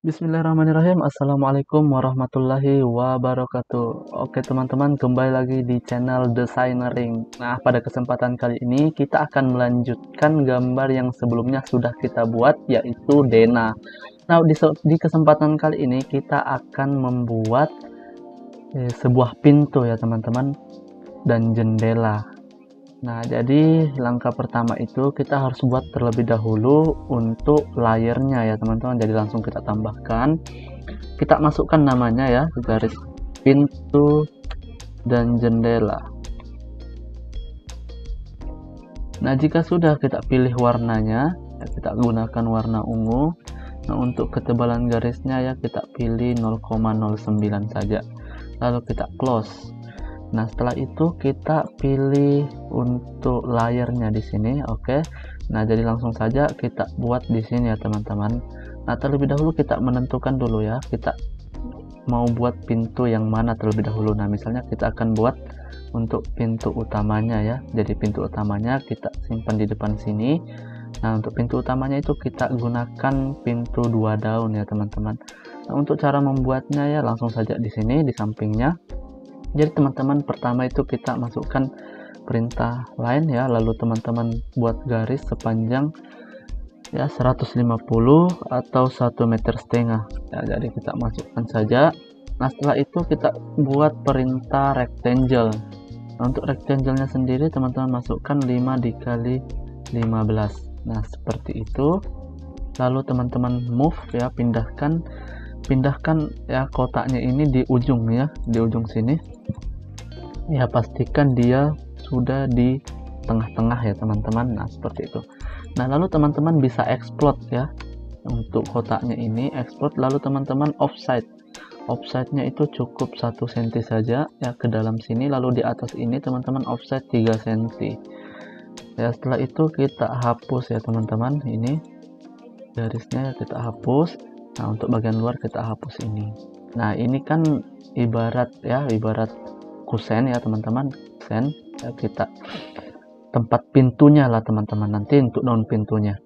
Bismillahirrahmanirrahim. Assalamualaikum warahmatullahi wabarakatuh. Oke teman-teman, kembali lagi di channel Designering. Nah, pada kesempatan kali ini kita akan melanjutkan gambar yang sebelumnya sudah kita buat, yaitu Dena. Nah, di kesempatan kali ini kita akan membuat sebuah pintu ya teman-teman, dan jendela. Nah, jadi langkah pertama itu kita harus buat terlebih dahulu untuk layernya ya teman-teman. Jadi langsung kita tambahkan, kita masukkan namanya ya, garis pintu dan jendela. Nah, jika sudah kita pilih warnanya ya, kita gunakan warna ungu. Nah, untuk ketebalan garisnya ya kita pilih 0,09 saja, lalu kita close. Nah, setelah itu kita pilih untuk layernya di sini. Oke. Nah, jadi langsung saja kita buat di sini ya teman-teman. Nah, terlebih dahulu kita menentukan dulu ya, kita mau buat pintu yang mana terlebih dahulu. Nah, misalnya kita akan buat untuk pintu utamanya ya. Jadi pintu utamanya kita simpan di depan sini. Nah, untuk pintu utamanya itu kita gunakan pintu 2 daun ya teman-teman. Nah, untuk cara membuatnya ya langsung saja di sini di sampingnya. Jadi teman-teman, pertama itu kita masukkan perintah line ya, lalu teman-teman buat garis sepanjang ya 150 atau 1,5 meter ya. Jadi kita masukkan saja. Nah, setelah itu kita buat perintah rectangle. Nah, untuk rectangle-nya sendiri teman-teman masukkan 5 dikali 15. Nah, seperti itu. Lalu teman-teman move ya, pindahkan ya kotaknya ini di ujung ya, di ujung sini ya, pastikan dia sudah di tengah-tengah ya teman-teman. Nah, seperti itu. Nah, lalu teman-teman bisa explode ya, untuk kotaknya ini explode. Lalu teman-teman offset-nya itu cukup 1 cm saja ya ke dalam sini, lalu di atas ini teman-teman offset 3 cm ya. Setelah itu kita hapus ya teman-teman, ini garisnya kita hapus. Nah, untuk bagian luar kita hapus ini. Nah, ini kan ibarat kusen ya teman-teman, kusen ya, kita tempat pintunya lah teman-teman, nanti untuk daun pintunya.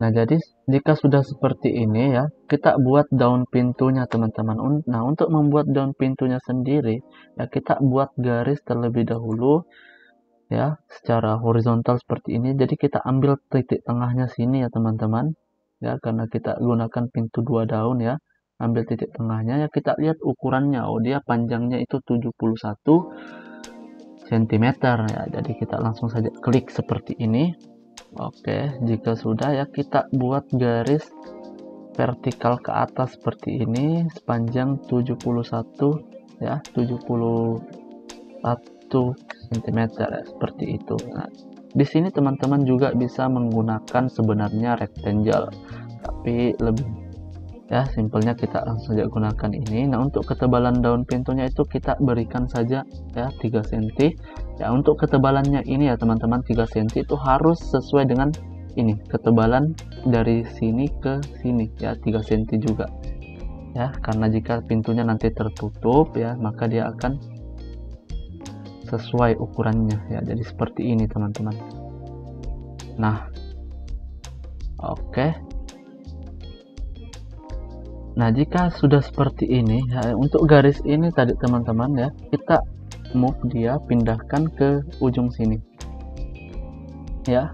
Nah, jadi jika sudah seperti ini ya, kita buat daun pintunya teman-teman. Nah, untuk membuat daun pintunya sendiri ya, kita buat garis terlebih dahulu ya, secara horizontal seperti ini. Jadi kita ambil titik tengahnya sini ya teman-teman ya, karena kita gunakan pintu 2 daun ya. Ambil titik tengahnya ya, kita lihat ukurannya. Oh, dia panjangnya itu 71 cm ya. Jadi kita langsung saja klik seperti ini. Oke, jika sudah ya, kita buat garis vertikal ke atas seperti ini sepanjang 71 ya, 71 cm ya, seperti itu. Nah, di sini teman-teman juga bisa menggunakan sebenarnya rectangle, tapi lebih ya simpelnya kita langsung saja gunakan ini. Nah, untuk ketebalan daun pintunya itu kita berikan saja ya 3 cm ya. Untuk ketebalannya ini ya teman-teman, 3 cm itu harus sesuai dengan ini, ketebalan dari sini ke sini ya, 3 cm juga ya, karena jika pintunya nanti tertutup ya, maka dia akan sesuai ukurannya ya. Jadi seperti ini teman-teman. Nah, oke. Nah, jika sudah seperti ini ya, untuk garis ini tadi teman-teman ya, kita move dia, pindahkan ke ujung sini ya.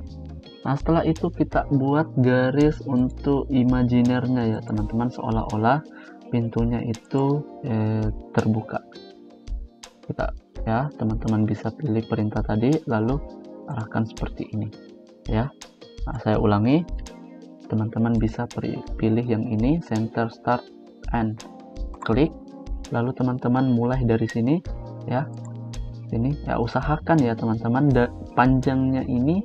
Nah, setelah itu kita buat garis untuk imajinernya ya teman-teman, seolah-olah pintunya itu terbuka. Kita ya, teman-teman bisa pilih perintah tadi, lalu arahkan seperti ini ya. Nah, saya ulangi, teman-teman bisa pilih yang ini, center, start, and klik. Lalu teman-teman mulai dari sini ya, sini ya, usahakan ya teman-teman panjangnya ini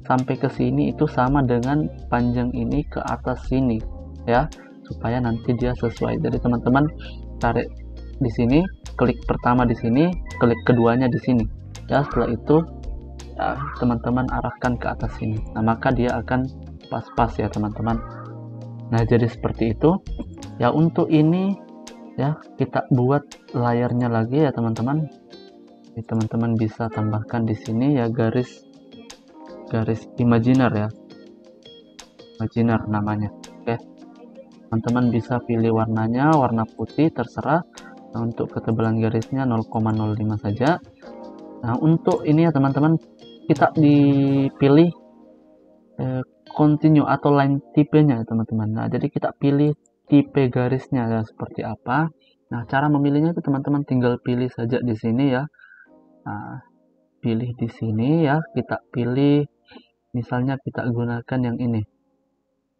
sampai ke sini itu sama dengan panjang ini ke atas sini ya, supaya nanti dia sesuai. Jadi teman-teman tarik di sini, klik pertama di sini, klik keduanya di sini ya. Setelah itu ya, teman-teman arahkan ke atas sini. Nah, maka dia akan pas-pas ya teman-teman. Nah, jadi seperti itu ya. Untuk ini ya, kita buat layarnya lagi ya teman-teman. Teman-teman bisa tambahkan di sini ya garis imajiner ya, imajiner namanya. Oke, teman-teman bisa pilih warnanya, warna putih terserah. Nah, untuk ketebalan garisnya 0,05 saja. Nah, untuk ini ya teman-teman, kita dipilih continue atau line tipenya ya teman-teman. Nah, jadi kita pilih tipe garisnya ya seperti apa. Nah, cara memilihnya itu teman-teman tinggal pilih saja di sini ya. Nah, pilih di sini ya, kita pilih misalnya kita gunakan yang ini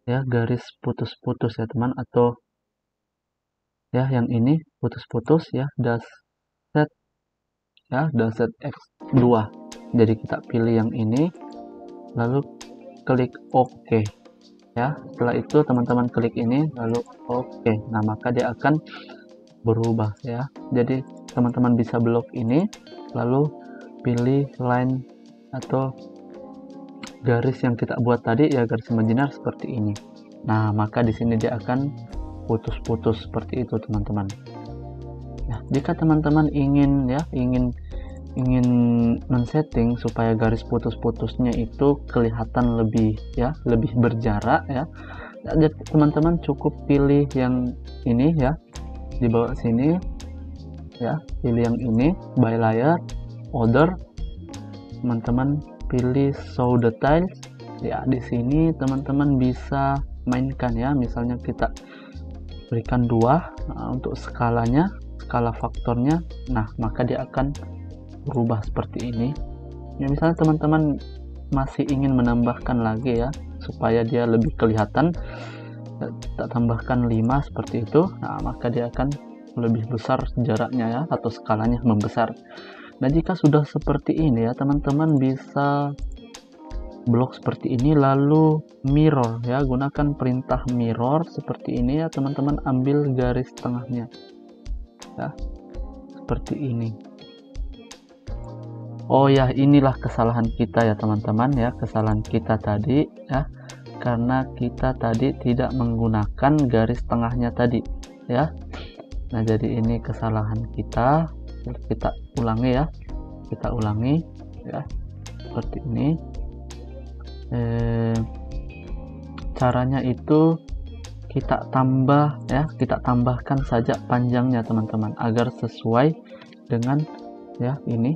ya, garis putus-putus ya teman, atau ya yang ini putus-putus ya, dashset ya, dashset X2. Jadi kita pilih yang ini lalu klik OK ya. Setelah itu teman-teman klik ini lalu OK. Nah, maka dia akan berubah ya. Jadi teman-teman bisa blok ini lalu pilih line atau garis yang kita buat tadi ya, garis imajiner seperti ini. Nah, maka di sini dia akan putus-putus seperti itu teman-teman. Nah, jika teman-teman ingin ya, ingin men-setting supaya garis putus-putusnya itu kelihatan lebih ya, lebih berjarak ya. Jadi teman-teman cukup pilih yang ini ya, di bawah sini ya, pilih yang ini, by layer, order. Teman-teman pilih show details ya. Di sini teman-teman bisa mainkan ya, misalnya kita berikan 2. Nah, untuk skalanya, skala faktornya, nah maka dia akan berubah seperti ini ya. Misalnya teman-teman masih ingin menambahkan lagi ya supaya dia lebih kelihatan, kita tambahkan 5 seperti itu. Nah, maka dia akan lebih besar jaraknya ya, atau skalanya membesar. Nah, jika sudah seperti ini ya, teman-teman bisa blok seperti ini lalu mirror ya, gunakan perintah mirror seperti ini ya teman-teman. Ambil garis tengahnya ya, seperti ini. Oh ya, inilah kesalahan kita ya teman-teman ya, kesalahan kita tadi ya, karena kita tadi tidak menggunakan garis tengahnya tadi ya. Nah, jadi ini kesalahan kita. Kita ulangi ya, kita ulangi ya, seperti ini. Caranya itu kita tambah ya, kita tambahkan saja panjangnya teman-teman agar sesuai dengan ya ini,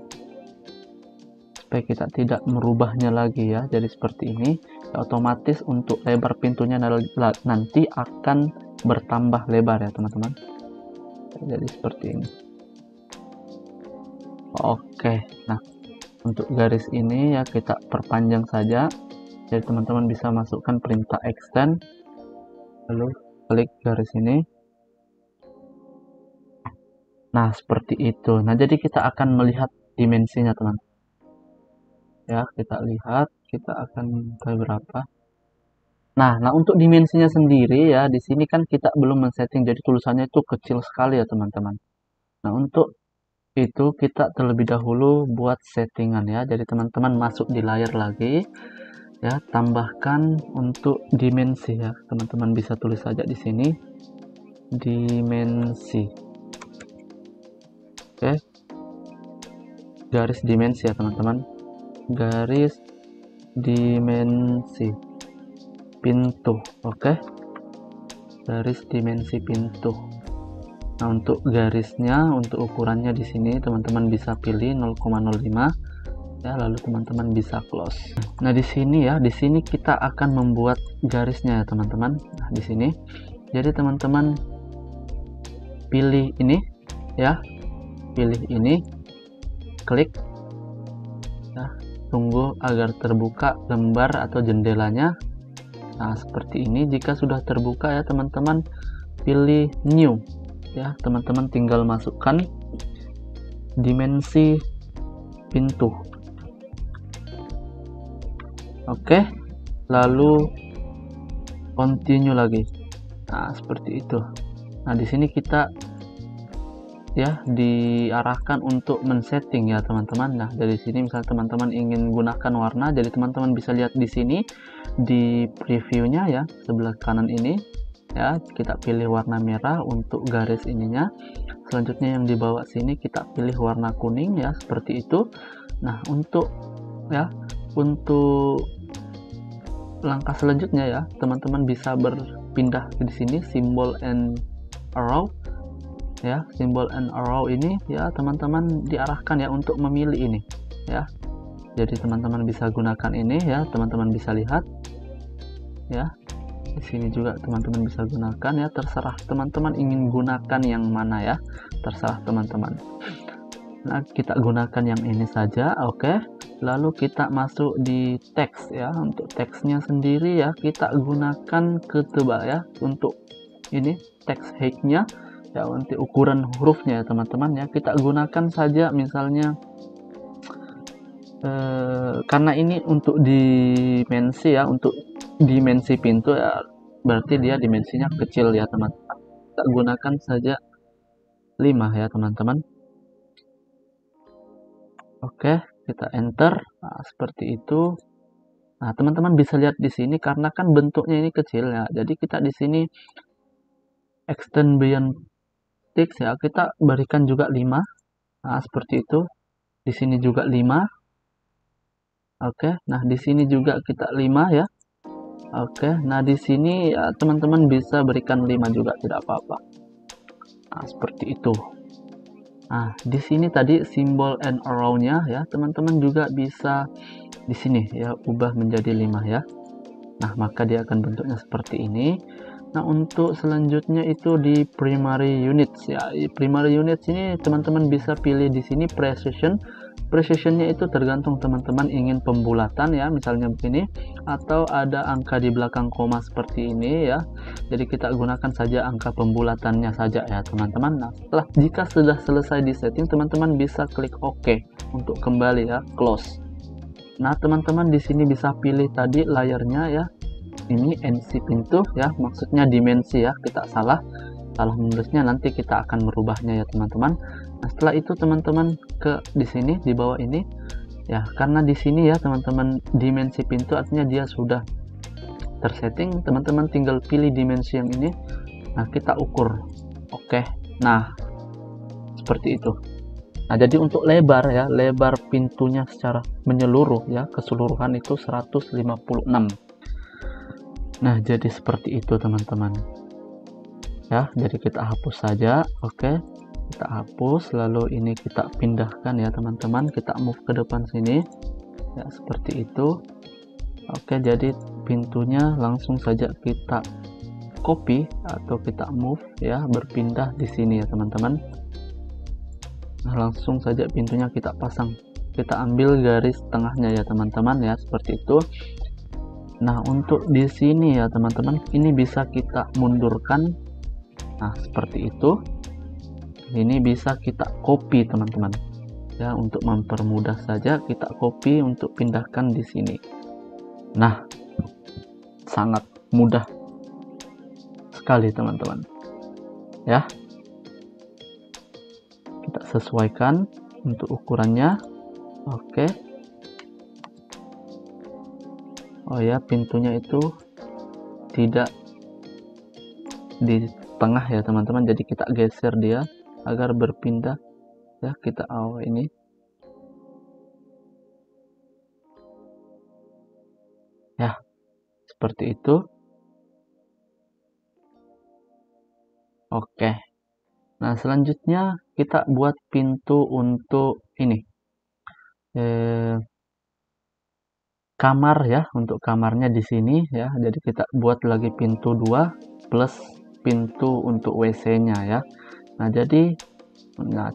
supaya kita tidak merubahnya lagi ya. Jadi seperti ini ya, otomatis untuk lebar pintunya nanti akan bertambah lebar ya teman-teman. Jadi seperti ini. Oke, nah untuk garis ini ya kita perpanjang saja. Jadi teman-teman bisa masukkan perintah extend lalu klik garis ini. Nah, seperti itu. Nah, jadi kita akan melihat dimensinya teman ya, kita lihat, kita akan tahu berapa. Nah, untuk dimensinya sendiri ya, di sini kan kita belum men-setting, jadi tulisannya itu kecil sekali ya teman-teman. Nah, untuk itu kita terlebih dahulu buat settingan ya. Jadi teman-teman masuk di layar lagi ya, tambahkan untuk dimensi ya. Teman-teman bisa tulis saja di sini dimensi. Oke. Garis dimensi ya teman-teman. Garis dimensi pintu. Oke. Garis dimensi pintu. Nah, untuk garisnya, untuk ukurannya di sini teman-teman bisa pilih 0,05 ya, lalu teman-teman bisa close. Nah, di sini ya, di sini kita akan membuat garisnya ya teman-teman. Nah, di sini. Jadi teman-teman pilih ini ya. Pilih ini. Klik. Ya, tunggu agar terbuka lembar atau jendelanya. Nah, seperti ini. Jika sudah terbuka ya teman-teman, pilih new. Ya, teman-teman tinggal masukkan dimensi pintu. Oke, lalu continue lagi. Nah, seperti itu. Nah, di sini kita ya diarahkan untuk men-setting ya teman-teman. Nah, dari sini misalnya teman-teman ingin gunakan warna, jadi teman-teman bisa lihat di sini di previewnya ya, sebelah kanan ini. ya, kita pilih warna merah untuk garis ininya. Selanjutnya yang di bawah sini kita pilih warna kuning ya, seperti itu. Nah, untuk langkah selanjutnya ya, teman-teman bisa berpindah di sini simbol and arrow ya. Simbol and arrow ini ya, teman-teman diarahkan ya untuk memilih ini ya. Jadi teman-teman bisa gunakan ini ya, teman-teman bisa lihat ya. Di sini juga teman-teman bisa gunakan ya, terserah teman-teman ingin gunakan yang mana ya, terserah teman-teman. Nah, kita gunakan yang ini saja. Oke. Lalu kita masuk di teks ya. Untuk teksnya sendiri ya, kita gunakan ketebal ya. Untuk ini teks height-nya ya, untuk ukuran hurufnya ya teman-teman ya, kita gunakan saja misalnya karena ini untuk dimensi ya, untuk dimensi pintu ya, berarti dia dimensinya kecil ya teman-teman. Kita gunakan saja 5 ya teman-teman. Oke, kita enter. Nah, seperti itu. Nah, teman-teman bisa lihat di sini karena kan bentuknya ini kecil ya. Jadi kita di sini extend beyond text ya, kita berikan juga 5. Nah, seperti itu. Di sini juga 5. Oke, nah di sini juga kita 5 ya. Oke, nah di sini ya, teman-teman bisa berikan 5 juga, tidak apa-apa. Nah, seperti itu. Nah, di sini tadi simbol and arrow-nya ya, teman-teman juga bisa di sini ya, ubah menjadi 5 ya. Nah, maka dia akan bentuknya seperti ini. Nah, untuk selanjutnya itu di primary units ya. Primary units ini teman-teman bisa pilih di sini precision. Precisionnya itu tergantung teman-teman ingin pembulatan ya, misalnya begini, atau ada angka di belakang koma seperti ini ya. Jadi kita gunakan saja angka pembulatannya saja ya teman-teman. Nah, jika sudah selesai di setting, teman-teman bisa klik OK untuk kembali ya, close. Nah, teman-teman di sini bisa pilih tadi layarnya ya. Ini NC pintu ya, maksudnya dimensi ya, kita salah menulisnya, nanti kita akan merubahnya ya teman-teman. Nah, setelah itu teman-teman ke di sini di bawah ini ya, karena di sini ya teman-teman dimensi pintu artinya dia sudah tersetting, teman-teman tinggal pilih dimensi yang ini. Nah, kita ukur. Oke. Nah, seperti itu. Nah, jadi untuk lebar ya, lebar pintunya secara menyeluruh ya, keseluruhan itu 156. Nah, jadi seperti itu teman-teman ya. Jadi kita hapus saja. Oke, kita hapus, lalu ini kita pindahkan ya teman-teman, kita move ke depan sini ya, seperti itu. Oke, jadi pintunya langsung saja kita copy atau kita move ya, berpindah di sini ya teman-teman. Nah, langsung saja pintunya kita pasang, kita ambil garis tengahnya ya teman-teman ya, seperti itu. Nah, untuk di sini ya teman-teman, ini bisa kita mundurkan. Nah, seperti itu. Ini bisa kita copy teman-teman ya, untuk mempermudah saja kita copy untuk pindahkan di sini. Nah, sangat mudah sekali teman-teman ya. Kita sesuaikan untuk ukurannya. Oke. Oh ya, pintunya itu tidak di tengah ya teman-teman, jadi kita geser dia agar berpindah ya. Kita ini ya, seperti itu. Oke, nah selanjutnya kita buat pintu untuk ini kamar ya. Untuk kamarnya di sini ya, jadi kita buat lagi pintu 2 plus pintu untuk WC-nya ya. Nah, jadi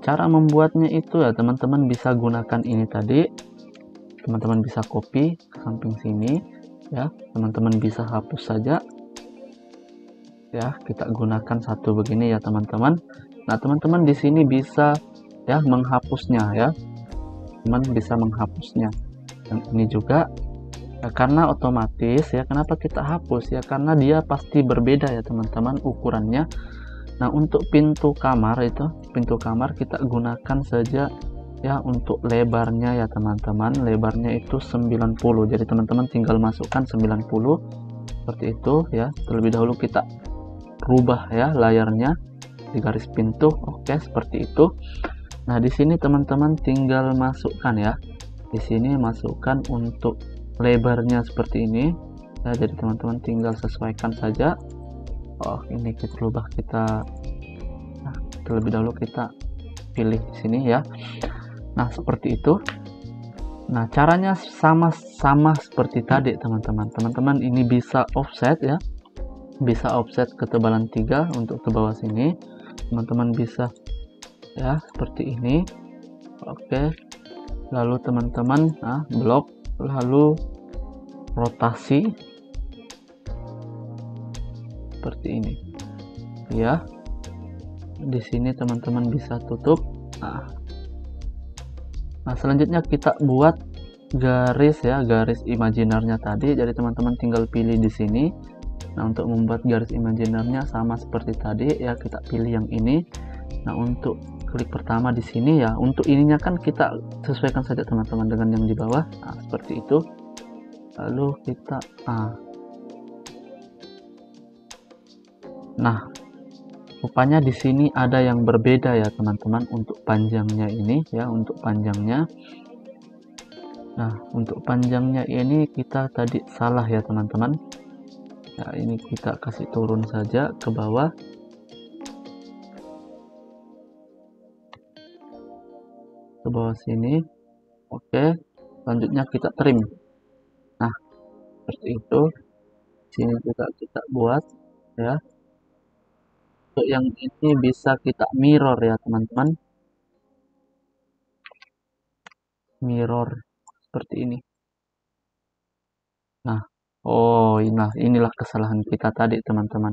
cara membuatnya itu ya teman-teman bisa gunakan ini tadi. Teman-teman bisa copy ke samping sini ya, teman-teman bisa hapus saja ya. Kita gunakan satu begini ya teman-teman. Nah, teman-teman di sini bisa ya menghapusnya ya, teman bisa menghapusnya. Dan ini juga ya, karena otomatis ya, kenapa kita hapus ya, karena dia pasti berbeda ya teman-teman ukurannya. Nah, untuk pintu kamar itu, pintu kamar kita gunakan saja ya untuk lebarnya ya teman-teman. Lebarnya itu 90. Jadi teman-teman tinggal masukkan 90 seperti itu ya. Terlebih dahulu kita rubah ya layarnya di garis pintu. Oke, seperti itu. Nah, di sini teman-teman tinggal masukkan ya. Di sini masukkan untuk lebarnya seperti ini. Ya, jadi teman-teman tinggal sesuaikan saja. Oh, ini kita rubah, nah, terlebih dahulu kita pilih di sini ya. Nah, seperti itu. Nah, caranya sama seperti tadi teman-teman. Teman-teman ini bisa offset ya. Bisa offset ketebalan 3 untuk ke bawah sini. Teman-teman bisa ya seperti ini. Oke. Lalu teman-teman blok, lalu rotasi seperti ini. Ya. Di sini teman-teman bisa tutup. Nah, selanjutnya kita buat garis ya, garis imajinernya tadi. Jadi teman-teman tinggal pilih di sini. Nah, untuk membuat garis imajinernya sama seperti tadi ya, kita pilih yang ini. Nah, untuk klik pertama di sini ya, untuk ininya kan kita sesuaikan saja teman-teman dengan yang di bawah. Nah, seperti itu. Lalu kita nah, rupanya di sini ada yang berbeda ya teman-teman untuk panjangnya ini ya, untuk panjangnya. Nah, untuk panjangnya ini kita tadi salah ya teman-teman. Ya, ini kita kasih turun saja ke bawah. Ke bawah sini. Oke. Selanjutnya kita trim. Nah, seperti itu. Sini juga kita buat ya. Untuk yang ini bisa kita mirror ya teman-teman. Mirror seperti ini. Nah, inilah kesalahan kita tadi teman-teman.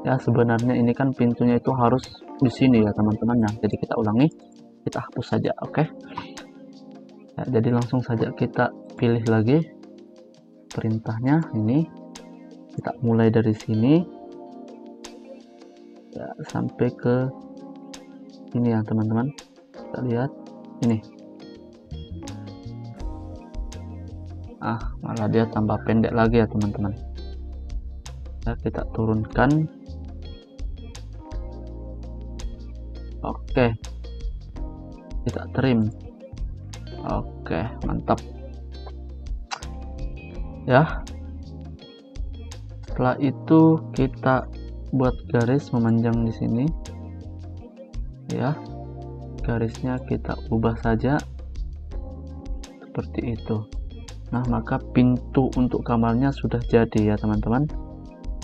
Ya, sebenarnya ini kan pintunya itu harus di sini ya teman-teman. Nah, jadi kita ulangi, kita hapus saja. Oke. Ya, jadi langsung saja kita pilih lagi perintahnya ini. Kita mulai dari sini ya, sampai ke ini ya teman-teman. Kita lihat ini. Malah dia tambah pendek lagi ya teman-teman. Ya, kita turunkan. Oke, kita trim. Oke, mantap ya. Setelah itu kita buat garis memanjang di sini ya. Garisnya kita ubah saja seperti itu. Nah, maka pintu untuk kamarnya sudah jadi ya teman-teman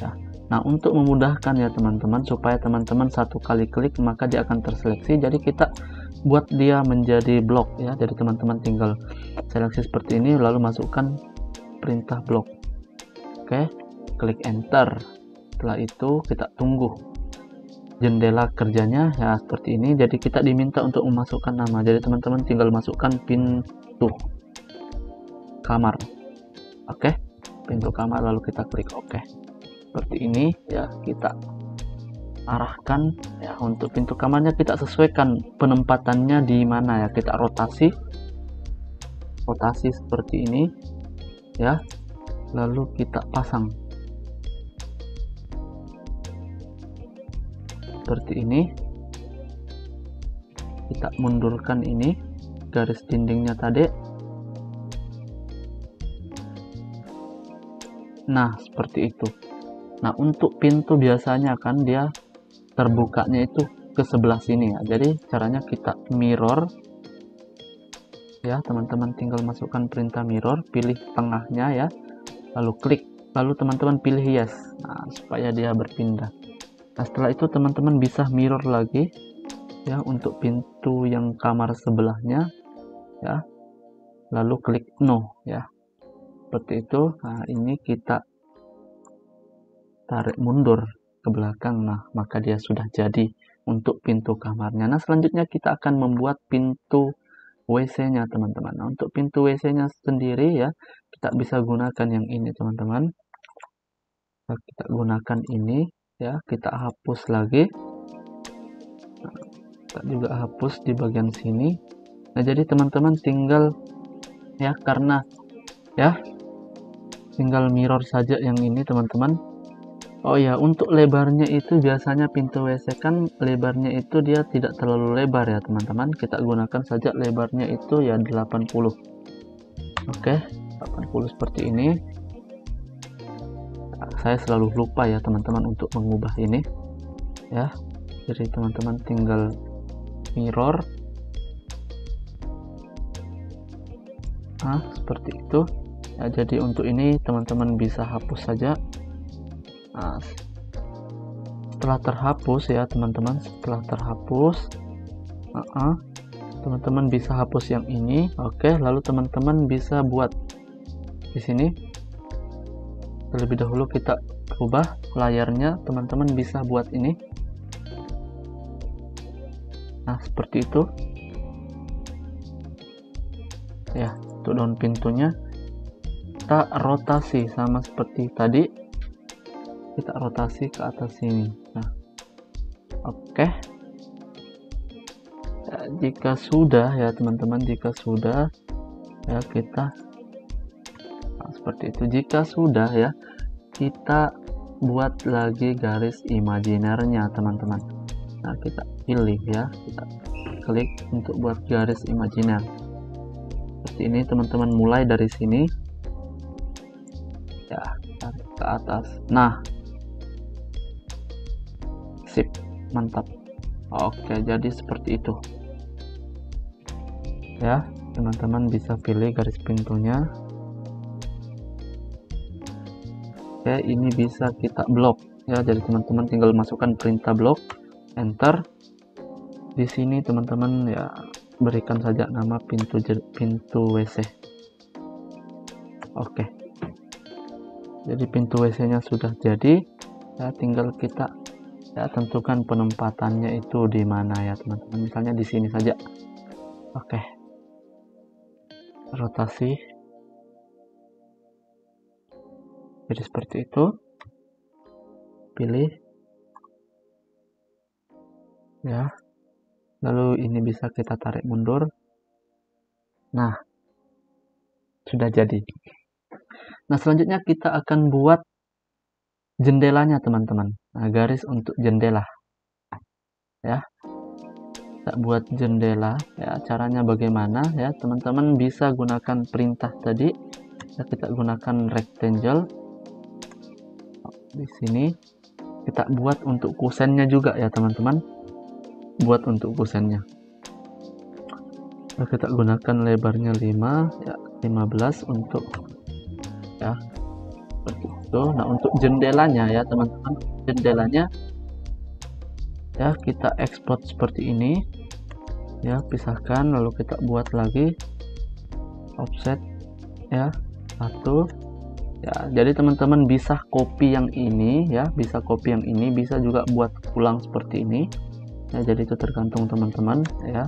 ya. Nah, untuk memudahkan ya teman-teman, supaya teman-teman satu kali klik maka dia akan terseleksi, jadi kita buat dia menjadi blok ya. Jadi teman-teman tinggal seleksi seperti ini, lalu masukkan perintah blok. Oke, klik enter. Setelah itu kita tunggu jendela kerjanya ya seperti ini. Jadi kita diminta untuk memasukkan nama, jadi teman-teman tinggal masukkan pintu kamar. Oke, pintu kamar, lalu kita klik oke. Seperti ini ya, kita arahkan ya. Untuk pintu kamarnya kita sesuaikan penempatannya di mana ya, kita rotasi seperti ini ya, lalu kita pasang seperti ini. Kita mundurkan ini garis dindingnya tadi. Nah, seperti itu. Nah, untuk pintu biasanya kan dia terbukanya itu ke sebelah sini ya. Jadi caranya kita mirror ya, teman-teman tinggal masukkan perintah mirror, pilih tengahnya ya, lalu klik, lalu teman-teman pilih yes. Nah, supaya dia berpindah. Nah, setelah itu teman-teman bisa mirror lagi ya untuk pintu yang kamar sebelahnya ya, lalu klik no ya, seperti itu. Nah, ini kita tarik mundur ke belakang. Nah, maka dia sudah jadi untuk pintu kamarnya. Nah, selanjutnya kita akan membuat pintu WC-nya teman-teman. Nah, untuk pintu WC-nya sendiri ya, kita bisa gunakan yang ini teman-teman. Kita gunakan ini ya, kita hapus lagi. Nah, kita juga hapus di bagian sini. Nah, jadi teman-teman tinggal ya, karena ya tinggal mirror saja yang ini teman-teman. Oh ya, untuk lebarnya itu biasanya pintu WC kan lebarnya itu dia tidak terlalu lebar ya teman-teman. Kita gunakan saja lebarnya itu ya 80. Oke, 80 seperti ini. Nah, saya selalu lupa ya teman-teman untuk mengubah ini ya. Jadi teman-teman tinggal mirror. Nah, seperti itu. Ya, jadi untuk ini teman-teman bisa hapus saja. Nah, setelah terhapus ya teman-teman, setelah terhapus teman-teman bisa hapus yang ini. Oke, lalu teman-teman bisa buat di sini. Terlebih dahulu kita ubah layarnya, teman-teman bisa buat ini. Nah, seperti itu ya. Untuk daun pintunya kita rotasi sama seperti tadi, kita rotasi ke atas sini. Nah, oke. Ya, jika sudah ya teman-teman, jika sudah ya kita seperti itu. Jika sudah ya, kita buat lagi garis imajinernya teman-teman. Nah, kita pilih ya, kita klik untuk buat garis imajiner seperti ini teman-teman. Mulai dari sini ya, tarik ke atas. Nah, sip, mantap. Oke, jadi seperti itu ya, teman-teman bisa pilih garis pintunya. Oke, ini bisa kita blok ya, jadi teman-teman tinggal masukkan perintah blok, enter. Di sini teman-teman ya berikan saja nama pintu WC. Oke, jadi pintu WC nya sudah jadi ya, tinggal kita ya tentukan penempatannya itu di mana ya teman-teman, misalnya di sini saja. Oke, rotasi jadi seperti itu, pilih ya, lalu ini bisa kita tarik mundur. Nah, sudah jadi. Nah, selanjutnya kita akan buat jendelanya teman-teman. Nah, garis untuk jendela ya, kita buat jendela ya. Caranya bagaimana ya teman-teman, bisa gunakan perintah tadi ya, kita gunakan rectangle. Di sini kita buat untuk kusennya juga ya teman-teman, buat untuk kusennya. Nah, kita gunakan lebarnya 5 ya, 15 untuk ya seperti itu. Nah, untuk jendelanya ya teman-teman, jendelanya ya kita ekspor seperti ini ya, pisahkan, lalu kita buat lagi offset ya, 1 ya. Jadi teman-teman bisa copy yang ini ya, bisa copy yang ini, bisa juga buat ulang seperti ini ya, jadi itu tergantung teman-teman ya,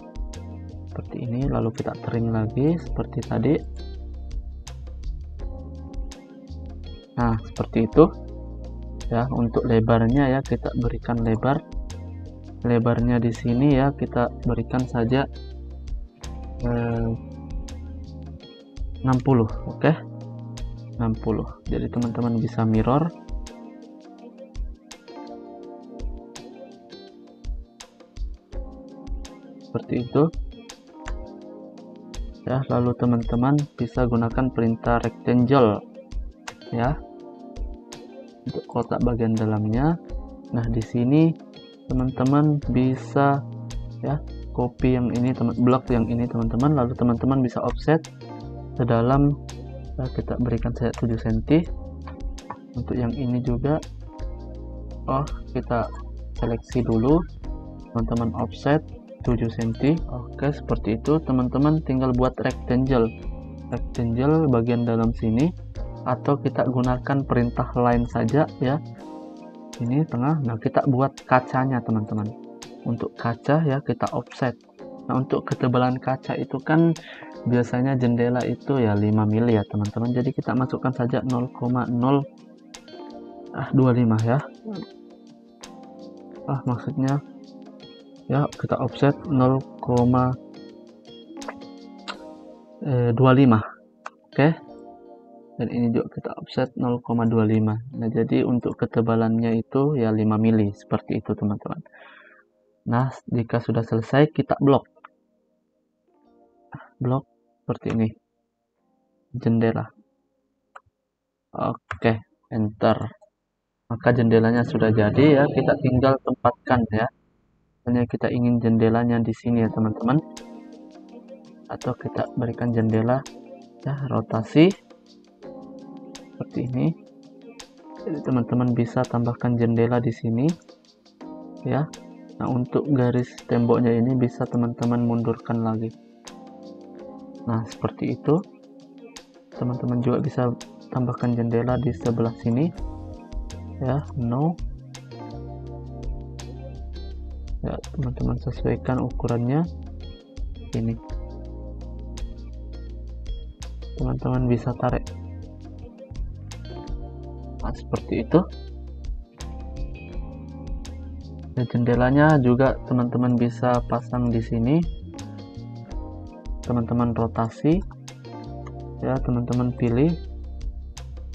seperti ini. Lalu kita trim lagi seperti tadi. Nah, seperti itu ya. Untuk lebarnya ya, kita berikan lebarnya di sini ya, kita berikan saja 60. Oke, 60. Jadi teman-teman bisa mirror seperti itu ya. Lalu teman-teman bisa gunakan perintah rectangle ya untuk kotak bagian dalamnya. Nah, di sini teman-teman bisa ya copy yang ini, blok yang ini teman-teman, lalu teman-teman bisa offset ke dalam ya, kita berikan saya 7 cm. Untuk yang ini juga kita seleksi dulu teman-teman, offset 7 cm. Oke, seperti itu teman-teman, tinggal buat rectangle bagian dalam sini, atau kita gunakan perintah line saja ya, ini tengah. Nah, kita buat kacanya teman-teman. Untuk kaca ya kita offset. Nah, untuk ketebalan kaca itu kan biasanya jendela itu ya 5 mili ya teman-teman, jadi kita masukkan saja 0,025 ya, maksudnya ya kita offset 0,25. Oke, dan ini juga kita offset 0,25. Nah, jadi untuk ketebalannya itu ya 5 mili seperti itu teman-teman. Nah, jika sudah selesai kita blok seperti ini, jendela. Oke, enter. Maka jendelanya sudah jadi ya, kita tinggal tempatkan ya. Hanya kita ingin jendelanya di sini ya teman-teman, atau kita berikan jendela ya, rotasi seperti ini. Jadi teman-teman bisa tambahkan jendela di sini ya. Nah, untuk garis temboknya ini bisa teman-teman mundurkan lagi. Nah, seperti itu. Teman-teman juga bisa tambahkan jendela di sebelah sini ya, no ya, teman-teman sesuaikan ukurannya ini. Teman-teman bisa tarik. Nah, seperti itu. Dan jendelanya juga teman-teman bisa pasang di sini. Teman-teman rotasi ya, teman-teman pilih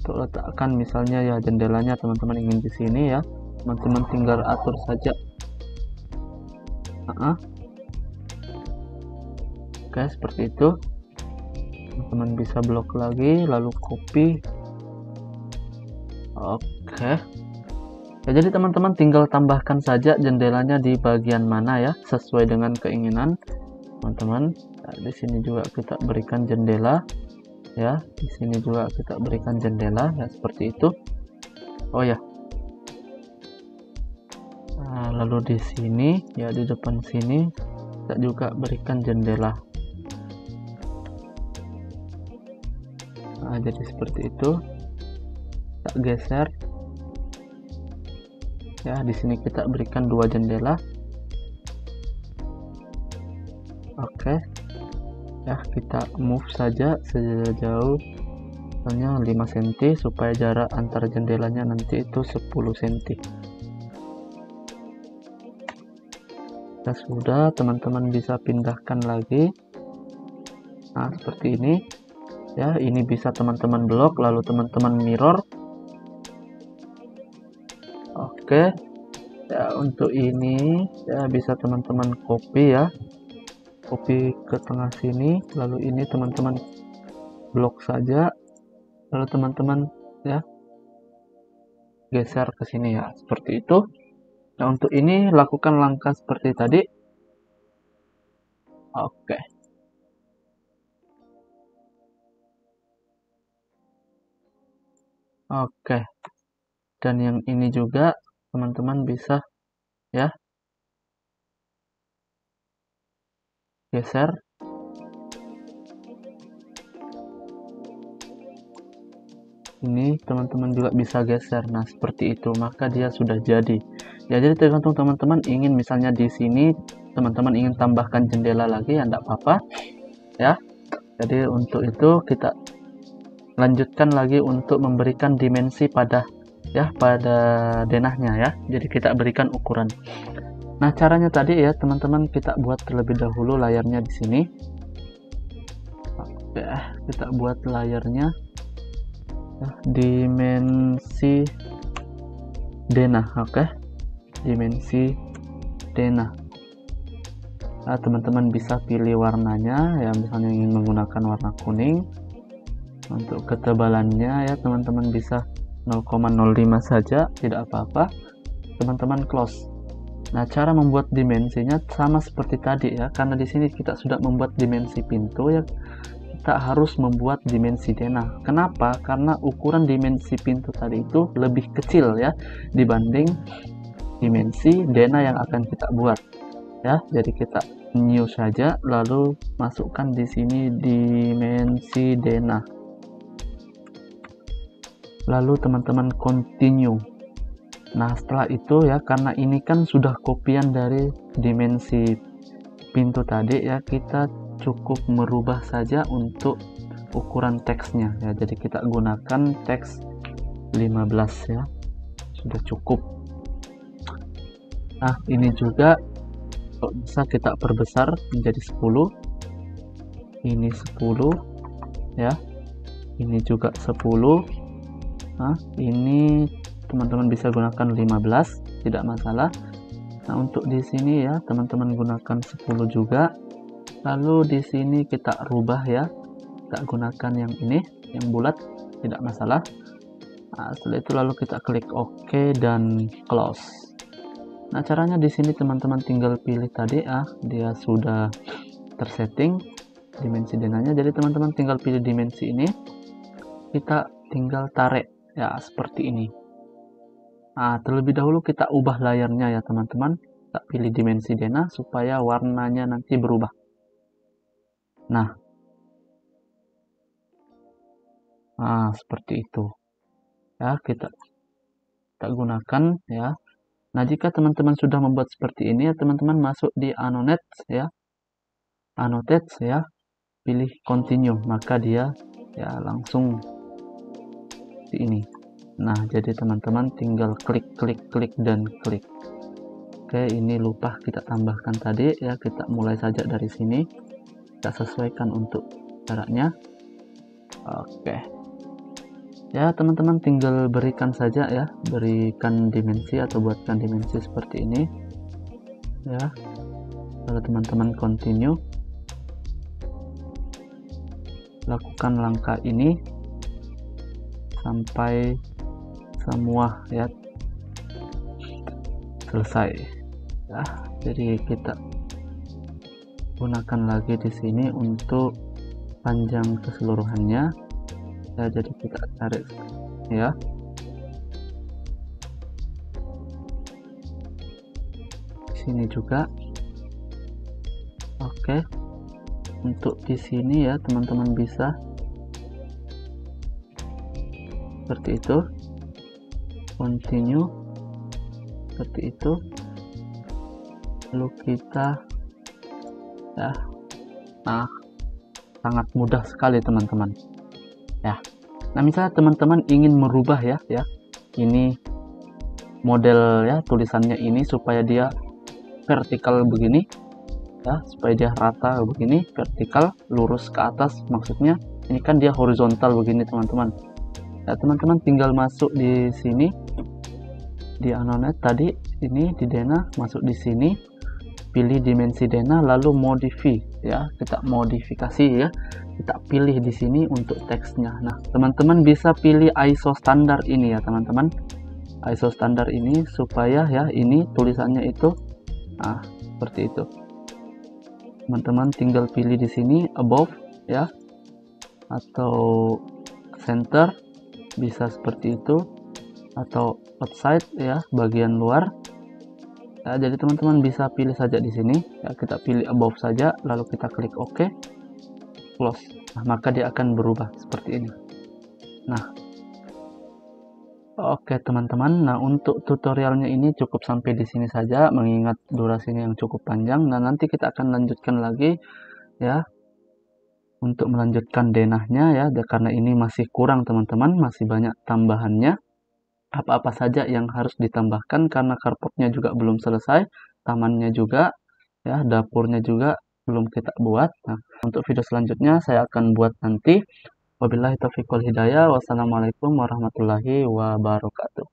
untuk letakkan misalnya ya jendelanya teman-teman ingin di sini ya, teman-teman tinggal atur saja. Oke, seperti itu. Teman-teman bisa blok lagi lalu copy. Oke ya, jadi teman-teman tinggal tambahkan saja jendelanya di bagian mana ya, sesuai dengan keinginan teman-teman. Nah, di sini juga kita berikan jendela ya, di sini juga kita berikan jendela ya, seperti itu. Oh ya, nah, lalu di sini ya, di depan sini kita juga berikan jendela. Nah, jadi seperti itu. Kita geser ya, di sini kita berikan 2 jendela. Oke ya, kita move saja sejauh hanya 5 cm supaya jarak antar jendelanya nanti itu 10 cm. Nah, sudah, teman-teman bisa pindahkan lagi. Nah, seperti ini ya, ini bisa teman-teman blok lalu teman-teman mirror. Oke ya, untuk ini ya bisa teman-teman copy ya, copy ke tengah sini, lalu ini teman-teman blok saja, lalu teman-teman ya geser ke sini ya, seperti itu. Nah, untuk ini lakukan langkah seperti tadi. Oke. Oke. Dan yang ini juga teman-teman bisa ya geser. Ini teman-teman juga bisa geser. Nah, seperti itu, maka dia sudah jadi ya. Jadi tergantung teman-teman ingin, misalnya di sini teman-teman ingin tambahkan jendela lagi ya, enggak apa-apa ya. Jadi untuk itu kita lanjutkan lagi untuk memberikan dimensi pada ya, pada denahnya ya. Jadi kita berikan ukuran. Nah, caranya tadi ya teman-teman, kita buat terlebih dahulu layarnya di sini. Oke, kita buat layarnya ya, dimensi denah. Oke, dimensi denah. Nah, teman-teman bisa pilih warnanya ya, misalnya ingin menggunakan warna kuning. Untuk ketebalannya ya teman-teman bisa 0,05 saja, tidak apa-apa. Teman-teman close. Nah, cara membuat dimensinya sama seperti tadi ya, karena di sini kita sudah membuat dimensi pintu ya, kita harus membuat dimensi denah. Kenapa? Karena ukuran dimensi pintu tadi itu lebih kecil ya dibanding dimensi denah yang akan kita buat ya. Jadi kita new saja lalu masukkan di sini dimensi denah. Lalu teman-teman continue. Nah, setelah itu ya, karena ini kan sudah kopian dari dimensi pintu tadi ya, kita cukup merubah saja untuk ukuran teksnya ya. Jadi kita gunakan teks 15 ya, sudah cukup. Nah, ini juga bisa kita perbesar menjadi 10. Ini 10 ya. ini juga 10. Nah, ini teman-teman bisa gunakan 15, tidak masalah. Nah, untuk di sini ya, teman-teman gunakan 10 juga. Lalu di sini kita rubah ya. Kita gunakan yang ini, yang bulat, tidak masalah. Nah, setelah itu lalu kita klik OK dan close. Nah, caranya di sini teman-teman tinggal pilih tadi dia sudah tersetting dimensi denahnya. Jadi teman-teman tinggal pilih dimensi ini, kita tinggal tarik ya seperti ini. Nah, terlebih dahulu kita ubah layarnya ya teman-teman. Kita pilih dimensi denah supaya warnanya nanti berubah. Nah, seperti itu. Ya, kita gunakan ya. Nah, jika teman-teman sudah membuat seperti ini ya, teman-teman masuk di Annotate ya. Annotate ya. Pilih continue, maka dia ya langsung di ini. Nah, jadi teman-teman tinggal klik dan klik. Oke, ini lupa kita tambahkan tadi ya, kita mulai saja dari sini. Kita sesuaikan untuk jaraknya. Oke. Ya, teman-teman tinggal berikan saja ya, berikan dimensi atau buatkan dimensi seperti ini. Ya. Lalu teman-teman continue. Lakukan langkah ini sampai semua ya selesai ya. Jadi kita gunakan lagi di sini untuk panjang keseluruhannya ya. Jadi kita tarik ya. Di sini juga. Oke. Untuk di sini ya teman-teman bisa seperti itu, continue seperti itu. Lalu kita ya, sangat mudah sekali teman-teman ya. Nah, misalnya teman-teman ingin merubah ya ini model ya tulisannya ini supaya dia vertikal begini ya, supaya dia rata begini, vertikal lurus ke atas. Maksudnya ini kan dia horizontal begini teman-teman ya. Teman-teman tinggal masuk di sini di Annotate tadi, ini di denah, masuk di sini, pilih dimensi denah, lalu modify ya, kita modifikasi ya, kita pilih di sini untuk teksnya. Nah, teman-teman bisa pilih ISO standar ini ya teman-teman, ISO standar ini supaya ya ini tulisannya itu seperti itu. Teman-teman tinggal pilih di sini above ya, atau center bisa seperti itu, atau outside ya, bagian luar ya. Jadi teman-teman bisa pilih saja di sini ya, kita pilih above saja, lalu kita klik OK, close. Nah, maka dia akan berubah seperti ini. Nah, oke teman-teman. Nah, untuk tutorialnya ini cukup sampai di sini saja, mengingat durasinya yang cukup panjang. Nah, nanti kita akan lanjutkan lagi ya untuk melanjutkan denahnya ya, karena ini masih kurang teman-teman, masih banyak tambahannya. Apa-apa saja yang harus ditambahkan karena carportnya juga belum selesai, tamannya juga ya, dapurnya juga belum kita buat. Nah, untuk video selanjutnya saya akan buat nanti. Wabillahi taufiq wal hidayah. Wassalamualaikum warahmatullahi wabarakatuh.